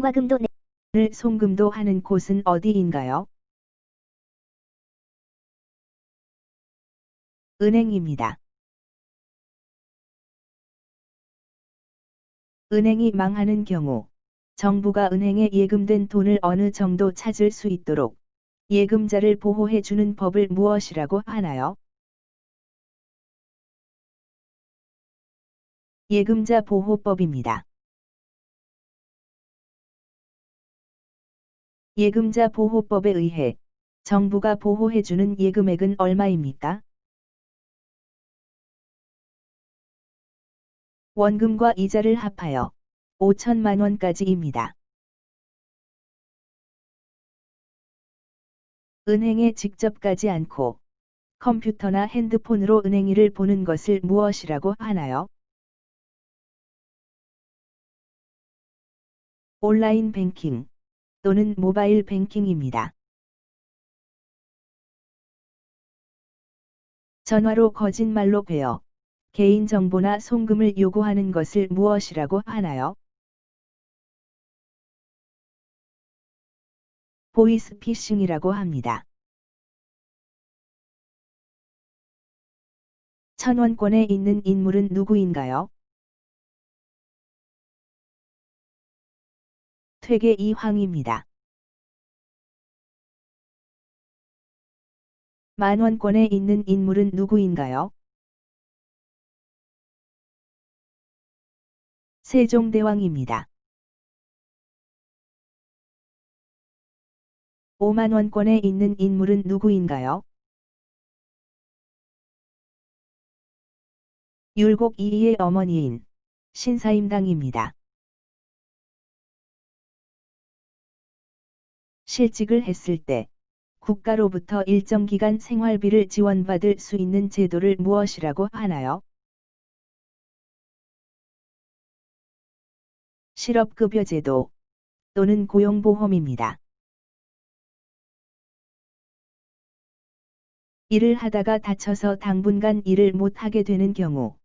전과금도 을 송금도 하는 곳은 어디인가요? 은행입니다. 은행이 망하는 경우 정부가 은행에 예금된 돈을 어느 정도 찾을 수 있도록 예금자를 보호해 주는 법을 무엇이라고 하나요? 예금자 보호법입니다. 예금자 보호법에 의해 정부가 보호해 주는 예금액은 얼마입니까? 원금과 이자를 합하여 5천만 원까지입니다. 은행에 직접 가지 않고 컴퓨터나 핸드폰으로 은행일을 보는 것을 무엇이라고 하나요? 온라인 뱅킹 또는 모바일 뱅킹입니다. 전화로 거짓말로 베어 개인정보나 송금을 요구하는 것을 무엇이라고 하나요? 보이스피싱이라고 합니다. 1000원권에 있는 인물은 누구인가요? 퇴계 이황입니다. 10,000원권에 있는 인물은 누구인가요? 세종대왕입니다. 50,000원권에 있는 인물은 누구인가요? 율곡 이이의 어머니인 신사임당입니다. 실직을 했을 때 국가로부터 일정 기간 생활비를 지원받을 수 있는 제도를 무엇이라고 하나요? 실업급여제도 또는 고용보험입니다. 일을 하다가 다쳐서 당분간 일을 못하게 되는 경우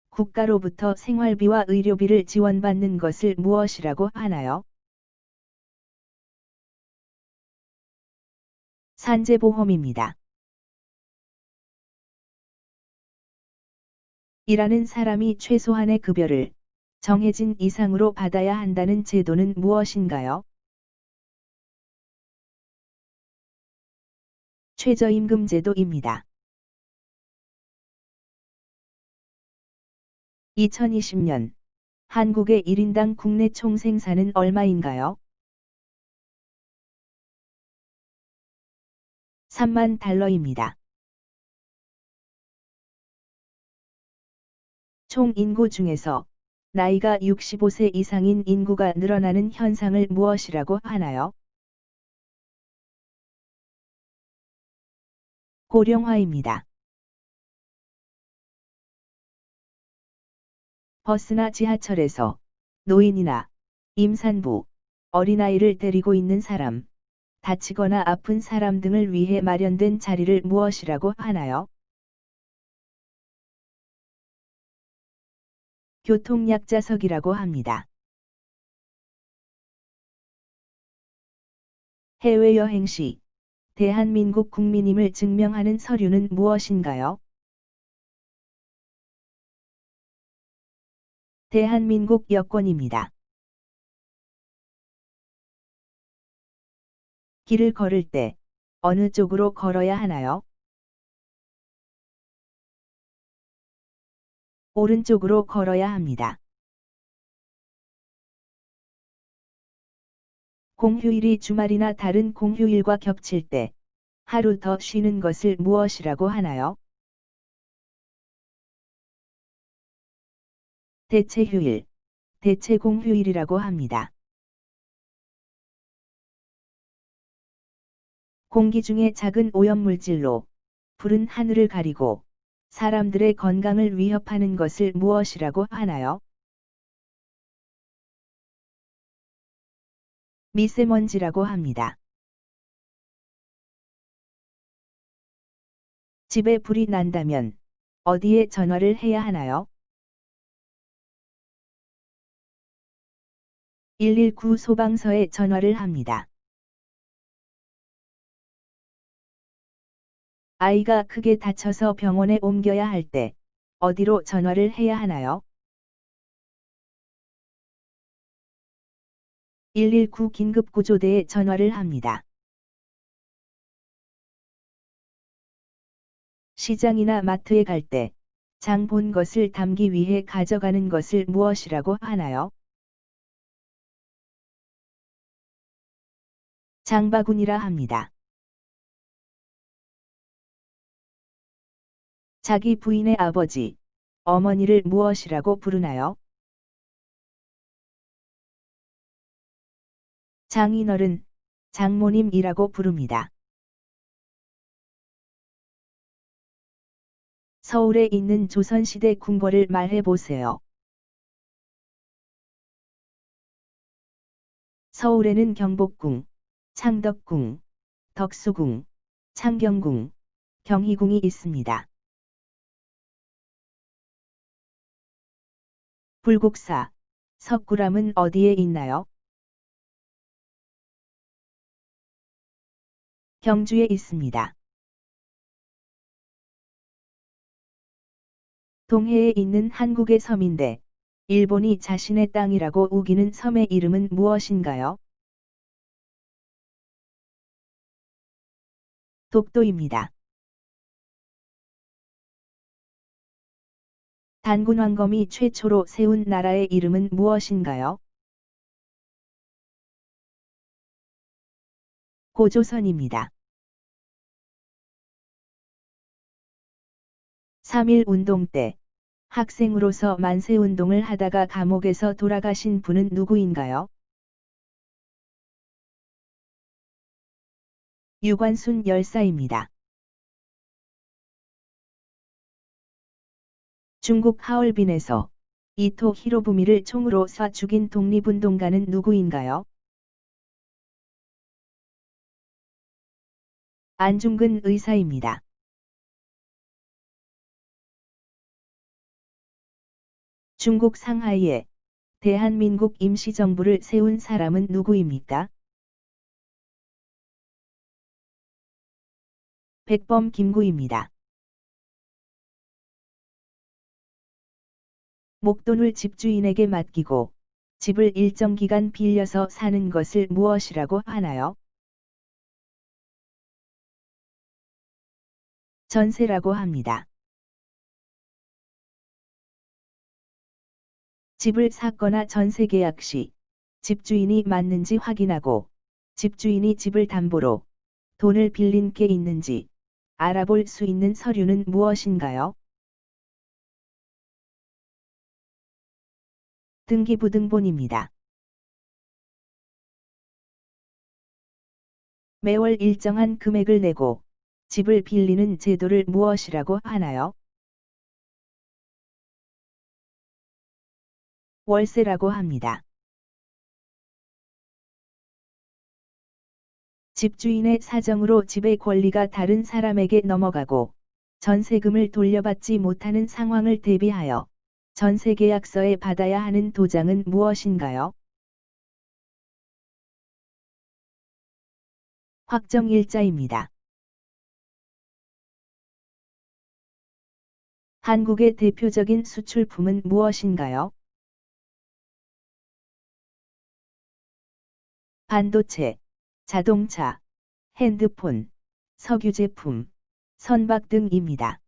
국가로부터 생활비와 의료비를 지원받는 것을 무엇이라고 하나요? 산재보험입니다. 일하는 사람이 최소한의 급여를 정해진 이상으로 받아야 한다는 제도는 무엇인가요? 최저임금제도입니다. 2020년 한국의 1인당 국내 총생산은 얼마인가요? 3만 달러입니다. 총 인구 중에서 나이가 65세 이상인 인구가 늘어나는 현상을 무엇이라고 하나요? 고령화입니다. 버스나 지하철에서 노인이나 임산부, 어린아이를 데리고 있는 사람, 다치거나 아픈 사람 등을 위해 마련된 자리를 무엇이라고 하나요? 교통약자석이라고 합니다. 해외여행 시 대한민국 국민임을 증명하는 서류는 무엇인가요? 대한민국 여권입니다. 길을 걸을 때 어느 쪽으로 걸어야 하나요? 오른쪽으로 걸어야 합니다. 공휴일이 주말이나 다른 공휴일과 겹칠 때 하루 더 쉬는 것을 무엇이라고 하나요? 대체휴일, 대체공휴일이라고 합니다. 공기 중에 작은 오염물질로 푸른 하늘을 가리고 사람들의 건강을 위협하는 것을 무엇이라고 하나요? 미세먼지라고 합니다. 집에 불이 난다면 어디에 전화를 해야 하나요? 119 소방서에 전화를 합니다. 아이가 크게 다쳐서 병원에 옮겨야 할 때 어디로 전화를 해야 하나요? 119 긴급구조대에 전화를 합니다. 시장이나 마트에 갈 때 장 본 것을 담기 위해 가져가는 것을 무엇이라고 하나요? 장바구니라 합니다. 자기 부인의 아버지, 어머니를 무엇이라고 부르나요? 장인어른, 장모님이라고 부릅니다. 서울에 있는 조선시대 궁궐을 말해 보세요. 서울에는 경복궁, 창덕궁, 덕수궁, 창경궁, 경희궁이 있습니다. 불국사, 석굴암은 어디에 있나요? 경주에 있습니다. 동해에 있는 한국의 섬인데 일본이 자신의 땅이라고 우기는 섬의 이름은 무엇인가요? 독도입니다. 단군왕검이 최초로 세운 나라의 이름은 무엇인가요? 고조선입니다. 3.1 운동 때 학생으로서 만세운동을 하다가 감옥에서 돌아가신 분은 누구인가요? 유관순 열사입니다. 중국 하얼빈에서 이토 히로부미를 총으로 쏴 죽인 독립운동가는 누구인가요? 안중근 의사입니다. 중국 상하이에 대한민국 임시정부를 세운 사람은 누구입니까? 백범 김구입니다. 목돈을 집주인에게 맡기고 집을 일정 기간 빌려서 사는 것을 무엇이라고 하나요? 전세라고 합니다. 집을 샀거나 전세 계약 시 집주인이 맞는지 확인하고 집주인이 집을 담보로 돈을 빌린 게 있는지 알아볼 수 있는 서류는 무엇인가요? 등기부등본입니다. 매월 일정한 금액을 내고 집을 빌리는 제도를 무엇이라고 하나요? 월세라고 합니다. 집주인의 사정으로 집의 권리가 다른 사람에게 넘어가고 전세금을 돌려받지 못하는 상황을 대비하여 전세계약서에 받아야 하는 도장은 무엇인가요? 확정일자입니다. 한국의 대표적인 수출품은 무엇인가요? 반도체, 자동차, 핸드폰, 석유 제품, 선박 등입니다.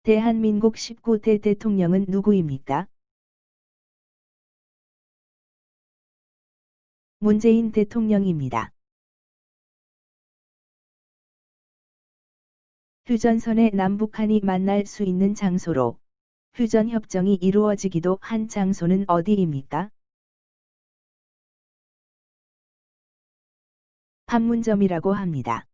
대한민국 19대 대통령은 누구입니까? 문재인 대통령입니다. 휴전선에 남북한이 만날 수 있는 장소로 휴전협정이 이루어지기도 한 장소는 어디입니까? 판문점이라고 합니다.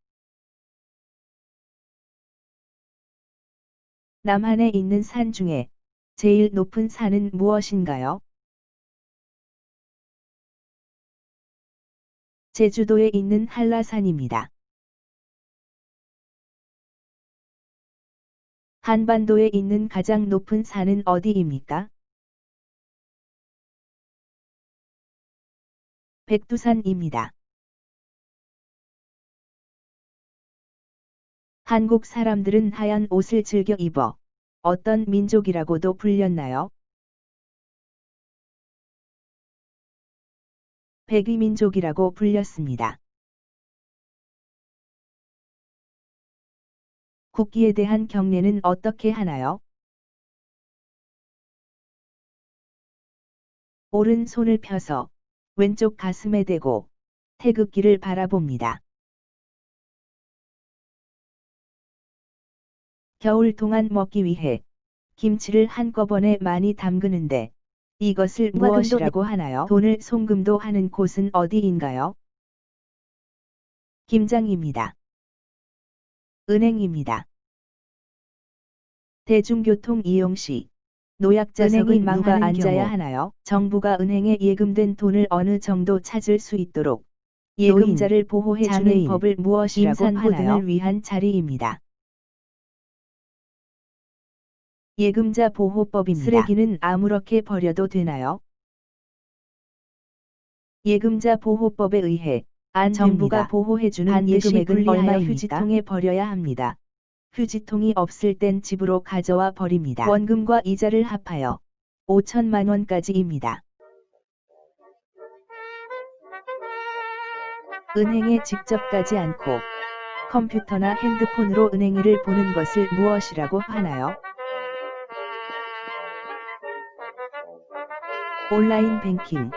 남한에 있는 산 중에 제일 높은 산은 무엇인가요? 제주도에 있는 한라산입니다. 한반도에 있는 가장 높은 산은 어디입니까? 백두산입니다. 한국 사람들은 하얀 옷을 즐겨 입어 어떤 민족이라고도 불렸나요? 백이민족이라고 불렸습니다. 국기에 대한 경례는 어떻게 하나요? 오른손을 펴서 왼쪽 가슴에 대고 태극기를 바라봅니다. 겨울 동안 먹기 위해 김치를 한꺼번에 많이 담그는데 이것을 무엇이라고 하나요? 돈을 송금도 하는 곳은 어디인가요? 김장입니다. 은행입니다. 대중교통 이용 시 노약자석은 누가 앉아야 하나요? 정부가 은행에 예금된 돈을 어느 정도 찾을 수 있도록 예금자를 보호해주는 법을 무엇이라고 하나요? 임산부 등을 위한 자리입니다. 예금자 보호법입니다. 쓰레기는 아무렇게 버려도 되나요? 예금자 보호법에 의해 정부가 보호해주는 예금액은 얼마입니까? 휴지통에 버려야 합니다. 휴지통이 없을 땐 집으로 가져와 버립니다. 원금과 이자를 합하여 5천만 원까지입니다. 은행에 직접 가지 않고 컴퓨터나 핸드폰으로 은행일을 보는 것을 무엇이라고 하나요? 온라인 뱅킹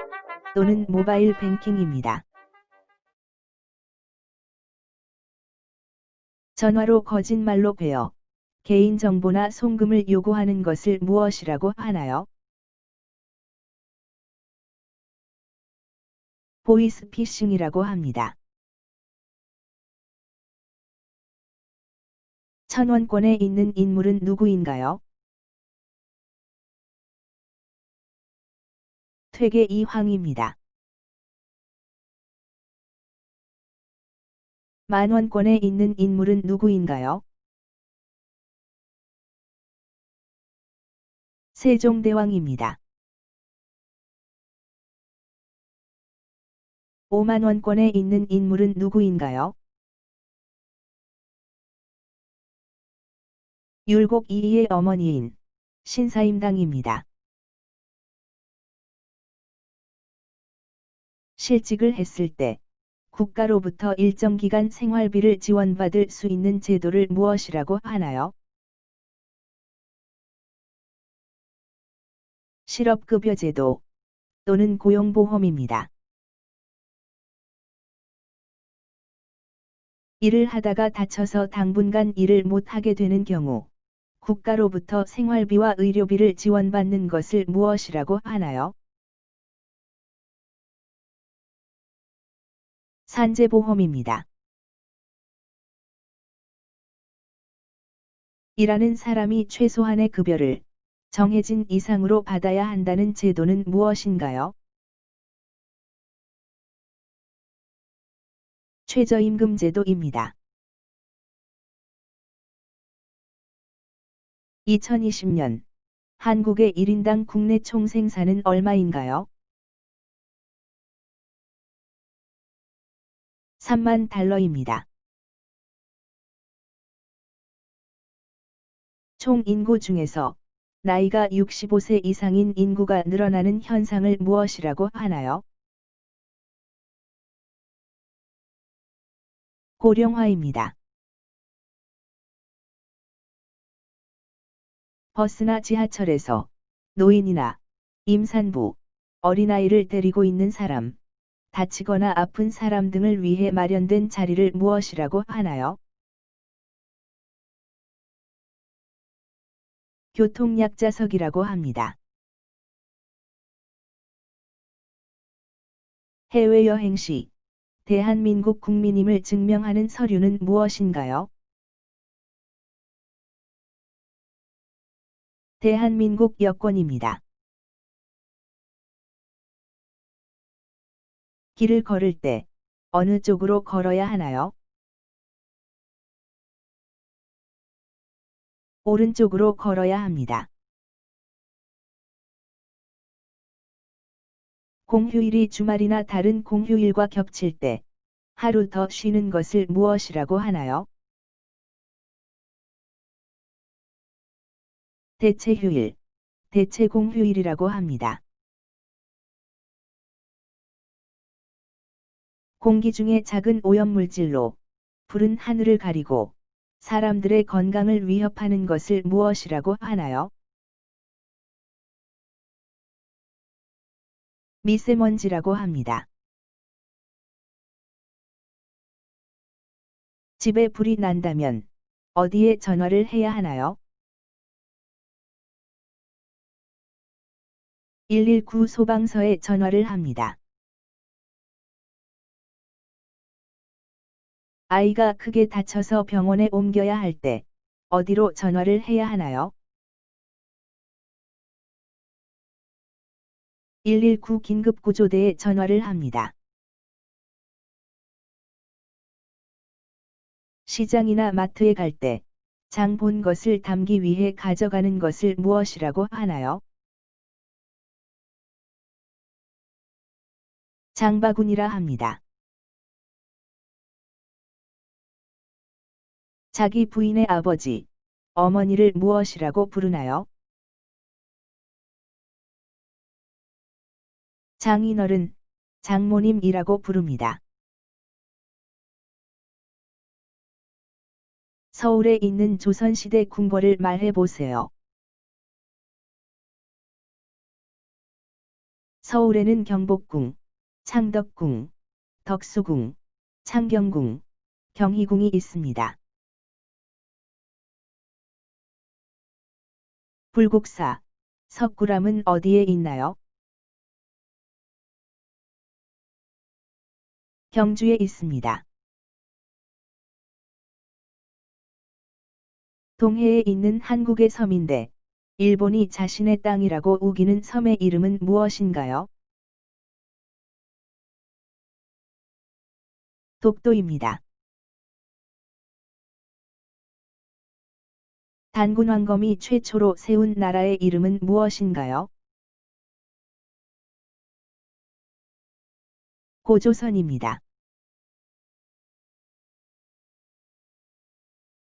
또는 모바일 뱅킹입니다. 전화로 거짓말로 베어 개인정보나 송금을 요구하는 것을 무엇이라고 하나요? 보이스피싱이라고 합니다. 천원권에 있는 인물은 누구인가요? 퇴계 이황입니다. 만원권에 있는 인물은 누구인가요? 세종대왕입니다. 5만원권에 있는 인물은 누구인가요? 율곡 이이의 어머니인 신사임당입니다. 실직을 했을 때 국가로부터 일정 기간 생활비를 지원받을 수 있는 제도를 무엇이라고 하나요? 실업급여제도 또는 고용보험입니다. 일을 하다가 다쳐서 당분간 일을 못하게 되는 경우 국가로부터 생활비와 의료비를 지원받는 것을 무엇이라고 하나요? 산재보험입니다. 일하는 사람이 최소한의 급여를 정해진 이상으로 받아야 한다는 제도는 무엇인가요? 최저임금제도입니다. 2020년 한국의 1인당 국내 총생산은 얼마인가요? 3만 달러입니다. 총 인구 중에서 나이가 65세 이상인 인구가 늘어나는 현상을 무엇이라고 하나요? 고령화입니다. 버스나 지하철에서 노인이나 임산부, 어린아이를 데리고 있는 사람, 다치거나 아픈 사람 등을 위해 마련된 자리를 무엇이라고 하나요? 교통약자석이라고 합니다. 해외여행 시 대한민국 국민임을 증명하는 서류는 무엇인가요? 대한민국 여권입니다. 길을 걸을 때 어느 쪽으로 걸어야 하나요? 오른쪽으로 걸어야 합니다. 공휴일이 주말이나 다른 공휴일과 겹칠 때 하루 더 쉬는 것을 무엇이라고 하나요? 대체휴일, 대체공휴일이라고 합니다. 공기 중에 작은 오염물질로 푸른 하늘을 가리고 사람들의 건강을 위협하는 것을 무엇이라고 하나요? 미세먼지라고 합니다. 집에 불이 난다면 어디에 전화를 해야 하나요? 119 소방서에 전화를 합니다. 아이가 크게 다쳐서 병원에 옮겨야 할 때 어디로 전화를 해야 하나요? 119 긴급구조대에 전화를 합니다. 시장이나 마트에 갈 때 장 본 것을 담기 위해 가져가는 것을 무엇이라고 하나요? 장바구니라 합니다. 자기 부인의 아버지, 어머니를 무엇이라고 부르나요? 장인어른, 장모님이라고 부릅니다. 서울에 있는 조선시대 궁궐을 말해 보세요. 서울에는 경복궁, 창덕궁, 덕수궁, 창경궁, 경희궁이 있습니다. 불국사, 석굴암은 어디에 있나요? 경주에 있습니다. 동해에 있는 한국의 섬인데 일본이 자신의 땅이라고 우기는 섬의 이름은 무엇인가요? 독도입니다. 단군왕검이 최초로 세운 나라의 이름은 무엇인가요? 고조선입니다.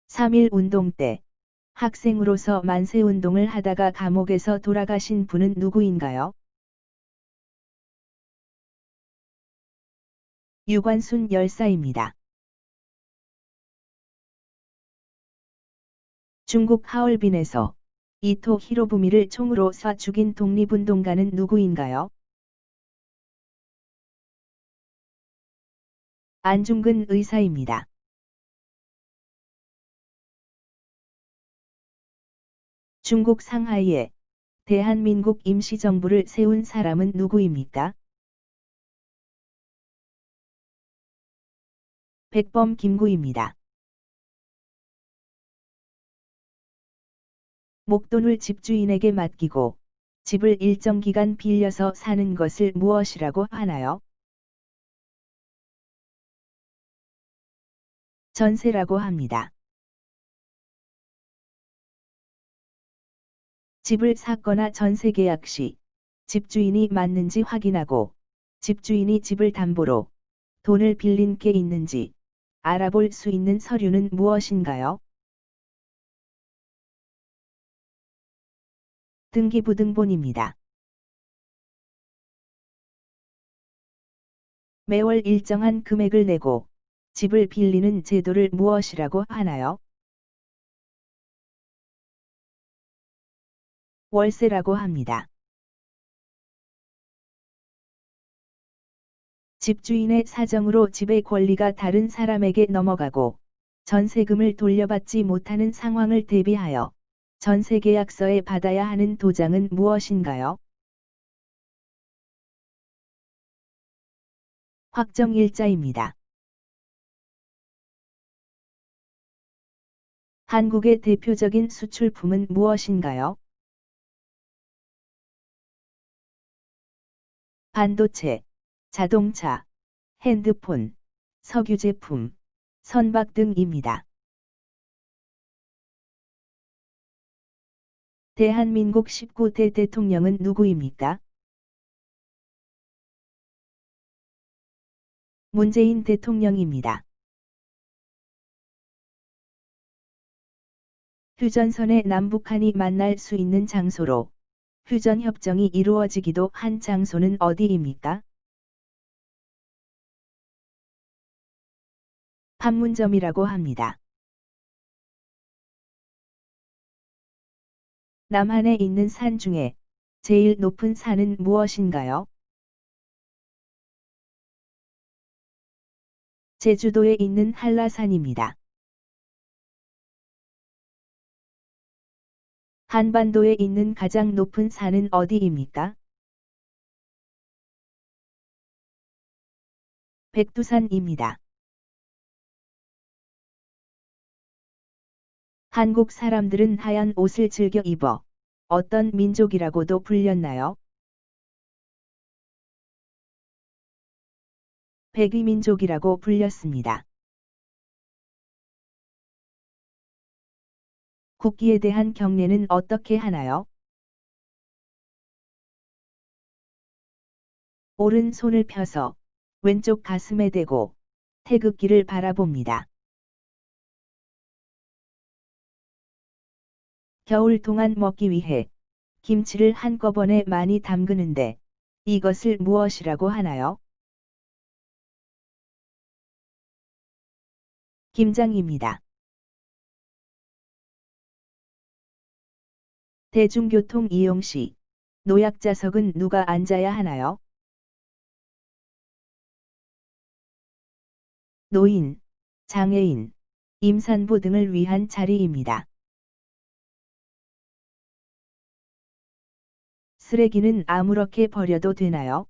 3.1 운동 때 학생으로서 만세운동을 하다가 감옥에서 돌아가신 분은 누구인가요? 유관순 열사입니다. 중국 하얼빈에서 이토 히로부미를 총으로 쏴 죽인 독립운동가는 누구인가요? 안중근 의사입니다. 중국 상하이에 대한민국 임시정부를 세운 사람은 누구입니까? 백범 김구입니다. 목돈을 집주인에게 맡기고 집을 일정 기간 빌려서 사는 것을 무엇이라고 하나요? 전세라고 합니다. 집을 샀거나 전세 계약 시 집주인이 맞는지 확인하고 집주인이 집을 담보로 돈을 빌린 게 있는지 알아볼 수 있는 서류는 무엇인가요? 등기부등본입니다. 매월 일정한 금액을 내고 집을 빌리는 제도를 무엇이라고 하나요? 월세라고 합니다. 집주인의 사정으로 집의 권리가 다른 사람에게 넘어가고 전세금을 돌려받지 못하는 상황을 대비하여 전세계약서에 받아야 하는 도장은 무엇인가요? 확정일자입니다. 한국의 대표적인 수출품은 무엇인가요? 반도체, 자동차, 핸드폰, 석유 제품, 선박 등입니다. 대한민국 19대 대통령은 누구입니까? 문재인 대통령입니다. 휴전선에 남북한이 만날 수 있는 장소로 휴전협정이 이루어지기도 한 장소는 어디입니까? 판문점이라고 합니다. 남한에 있는 산 중에 제일 높은 산은 무엇인가요? 제주도에 있는 한라산입니다. 한반도에 있는 가장 높은 산은 어디입니까? 백두산입니다. 한국 사람들은 하얀 옷을 즐겨 입어 어떤 민족이라고도 불렸나요? 백이민족이라고 불렸습니다. 국기에 대한 경례는 어떻게 하나요? 오른손을 펴서 왼쪽 가슴에 대고 태극기를 바라봅니다. 겨울 동안 먹기 위해 김치를 한꺼번에 많이 담그는데 이것을 무엇이라고 하나요? 김장입니다. 대중교통 이용 시 노약자석은 누가 앉아야 하나요? 노인, 장애인, 임산부 등을 위한 자리입니다. 쓰레기는 아무렇게 버려도 되나요?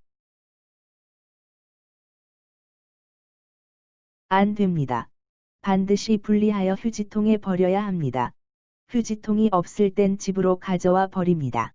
안 됩니다. 반드시 분리하여 휴지통에 버려야 합니다. 휴지통이 없을 땐 집으로 가져와 버립니다.